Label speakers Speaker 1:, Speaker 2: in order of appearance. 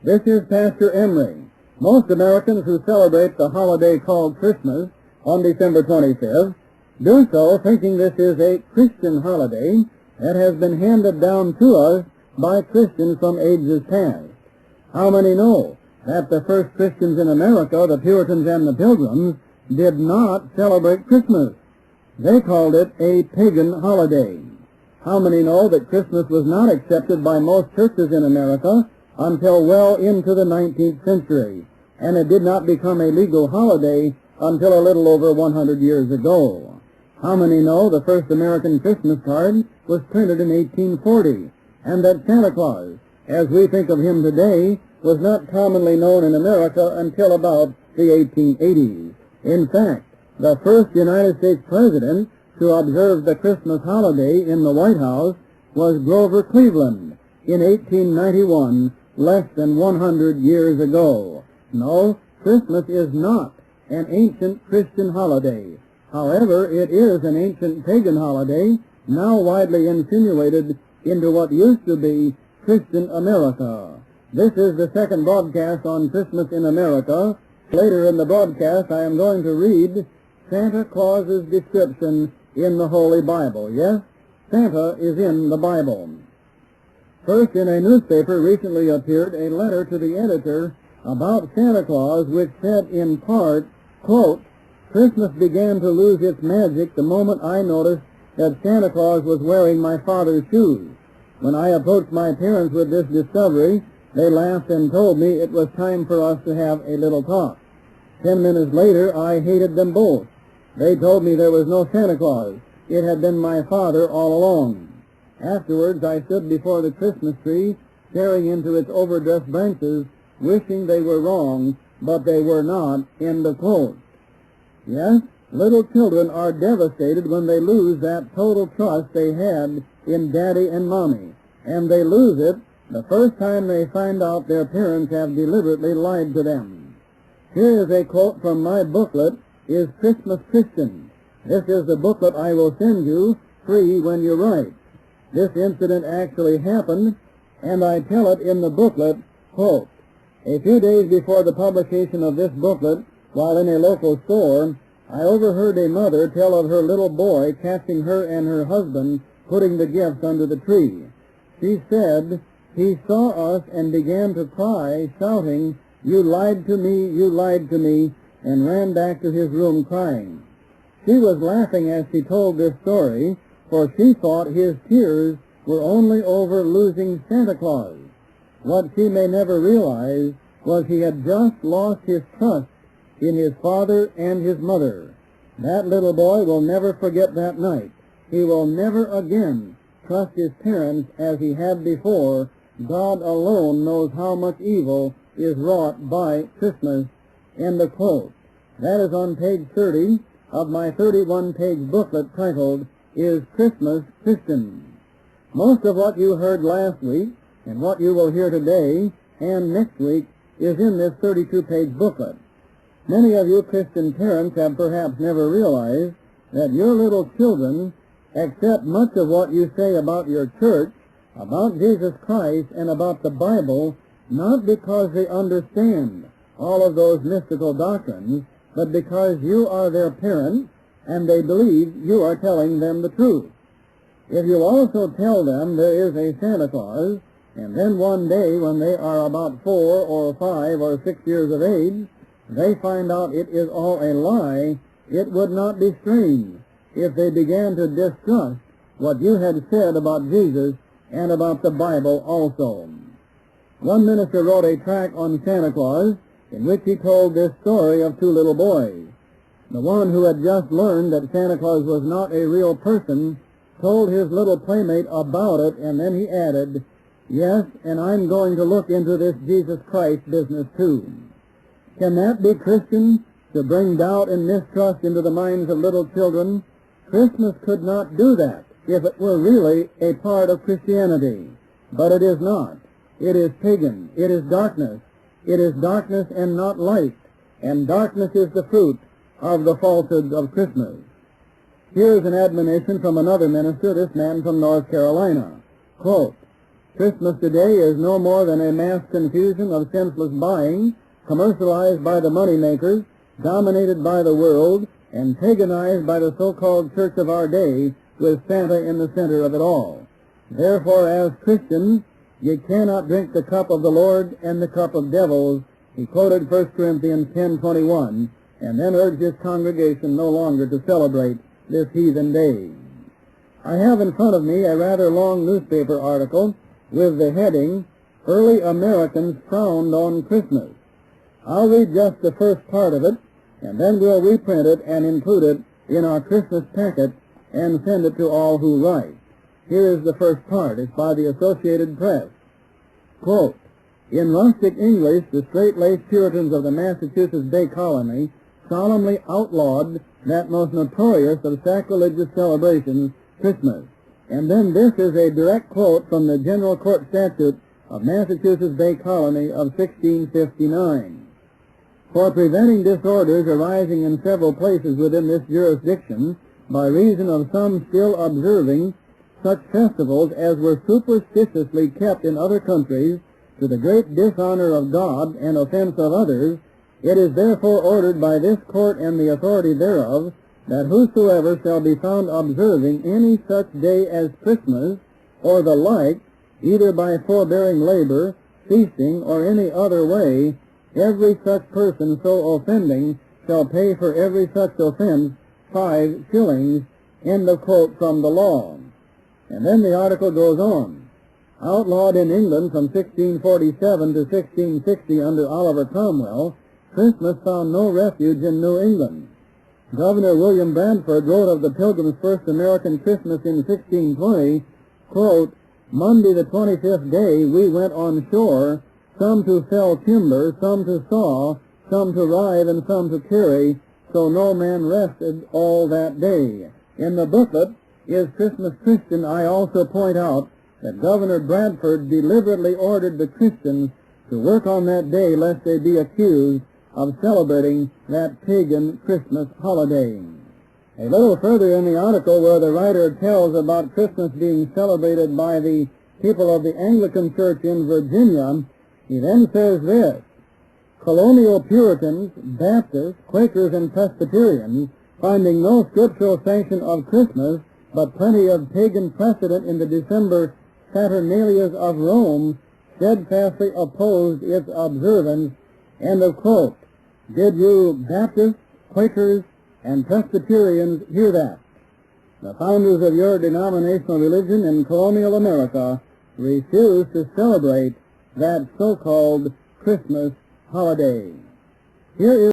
Speaker 1: This is Pastor Emery. Most Americans who celebrate the holiday called Christmas on December 25th do so thinking this is a Christian holiday that has been handed down to us by Christians from ages past. How many know that the first Christians in America, the Puritans and the Pilgrims, did not celebrate Christmas? They called it a pagan holiday. How many know that Christmas was not accepted by most churches in America until well into the 19th century, and it did not become a legal holiday until a little over 100 years ago? How many know the first American Christmas card was printed in 1840, and that Santa Claus, as we think of him today, was not commonly known in America until about the 1880s. In fact, the first United States president to observe the Christmas holiday in the White House was Grover Cleveland in 1891, less than 100 years ago. No, Christmas is not an ancient Christian holiday. However, it is an ancient pagan holiday, now widely insinuated into what used to be Christian America. This is the second broadcast on Christmas in America. Later in the broadcast, I am going to read Santa Claus's description in the Holy Bible. Yes, Santa is in the Bible. First, in a newspaper recently appeared a letter to the editor about Santa Claus, which said in part, quote, "Christmas began to lose its magic the moment I noticed that Santa Claus was wearing my father's shoes. When I approached my parents with this discovery, they laughed and told me it was time for us to have a little talk. 10 minutes later, I hated them both. They told me there was no Santa Claus. It had been my father all along. Afterwards, I stood before the Christmas tree, staring into its overdressed branches, wishing they were wrong, but they were not." End of quote. Yes, little children are devastated when they lose that total trust they had in Daddy and Mommy, and they lose it the first time they find out their parents have deliberately lied to them. Here is a quote from my booklet, Is Christmas Christian? This is the booklet I will send you free when you write. This incident actually happened, and I tell it in the booklet, quote, "A few days before the publication of this booklet, while in a local store, I overheard a mother tell of her little boy catching her and her husband putting the gifts under the tree. She said, 'He saw us and began to cry, shouting, "You lied to me, you lied to me," and ran back to his room crying.' She was laughing as she told this story, for she thought his tears were only over losing Santa Claus. What she may never realize was he had just lost his trust in his father and his mother. That little boy will never forget that night. He will never again trust his parents as he had before. God alone knows how much evil is wrought by Christmas." End of quote. That is on page 30 of my 31-page booklet titled, Is Christmas Christian? Most of what you heard last week and what you will hear today and next week is in this 32-page booklet. Many of you Christian parents have perhaps never realized that your little children accept much of what you say about your church, about Jesus Christ, and about the Bible, not because they understand all of those mystical doctrines, but because you are their parent and they believe you are telling them the truth. If you also tell them there is a Santa Claus, and then one day when they are about 4 or 5 or 6 years of age, they find out it is all a lie, it would not be strange if they began to distrust what you had said about Jesus and about the Bible also. One minister wrote a tract on Santa Claus in which he told this story of 2 little boys. The one who had just learned that Santa Claus was not a real person told his little playmate about it, and then he added, "Yes, and I'm going to look into this Jesus Christ business too." Can that be Christian, to bring doubt and mistrust into the minds of little children? Christmas could not do that if it were really a part of Christianity. But it is not. It is pagan. It is darkness. It is darkness and not light. And darkness is the fruit of the falsehood of Christmas. Here is an admonition from another minister, this man from North Carolina. Quote, Christmas today is no more than a mass confusion of senseless buying, commercialized by the moneymakers, dominated by the world, and paganized by the so-called church of our day, with Santa in the center of it all. Therefore, as Christians, ye cannot drink the cup of the Lord and the cup of devils. He quoted 1 Corinthians 10:21, and then urged his congregation no longer to celebrate this heathen day. I have in front of me a rather long newspaper article with the heading, Early Americans Frowned on Christmas. I'll read just the first part of it, and then we'll reprint it and include it in our Christmas packet and send it to all who write. Here is the first part. It's by the Associated Press. Quote, in rustic English, the straight-laced Puritans of the Massachusetts Bay Colony solemnly outlawed that most notorious of sacrilegious celebrations, Christmas. And then this is a direct quote from the General Court Statute of Massachusetts Bay Colony of 1659. For preventing disorders arising in several places within this jurisdiction by reason of some still observing such festivals as were superstitiously kept in other countries to the great dishonor of God and offense of others, it is therefore ordered by this court and the authority thereof that whosoever shall be found observing any such day as Christmas or the like, either by forbearing labor, feasting, or any other way, every such person so offending shall pay for every such offense 5 shillings, end of quote from the law. And then the article goes on. Outlawed in England from 1647 to 1660 under Oliver Cromwell, Christmas found no refuge in New England. Governor William Bradford wrote of the Pilgrims' first American Christmas in 1620, quote, Monday the 25th day we went on shore, some to fell timber, some to saw, some to rive, and some to carry, so no man rested all that day. In the booklet, Is Christmas Christian, I also point out that Governor Bradford deliberately ordered the Christians to work on that day lest they be accused of celebrating that pagan Christmas holiday. A little further in the article where the writer tells about Christmas being celebrated by the people of the Anglican Church in Virginia, he then says this, colonial Puritans, Baptists, Quakers, and Presbyterians, finding no scriptural sanction of Christmas, but plenty of pagan precedent in the December Saturnalias of Rome, steadfastly opposed its observance, end of quote. Did you Baptists, Quakers, and Presbyterians hear that? The founders of your denominational religion in colonial America refused to celebrate that so-called Christmas holiday. Here is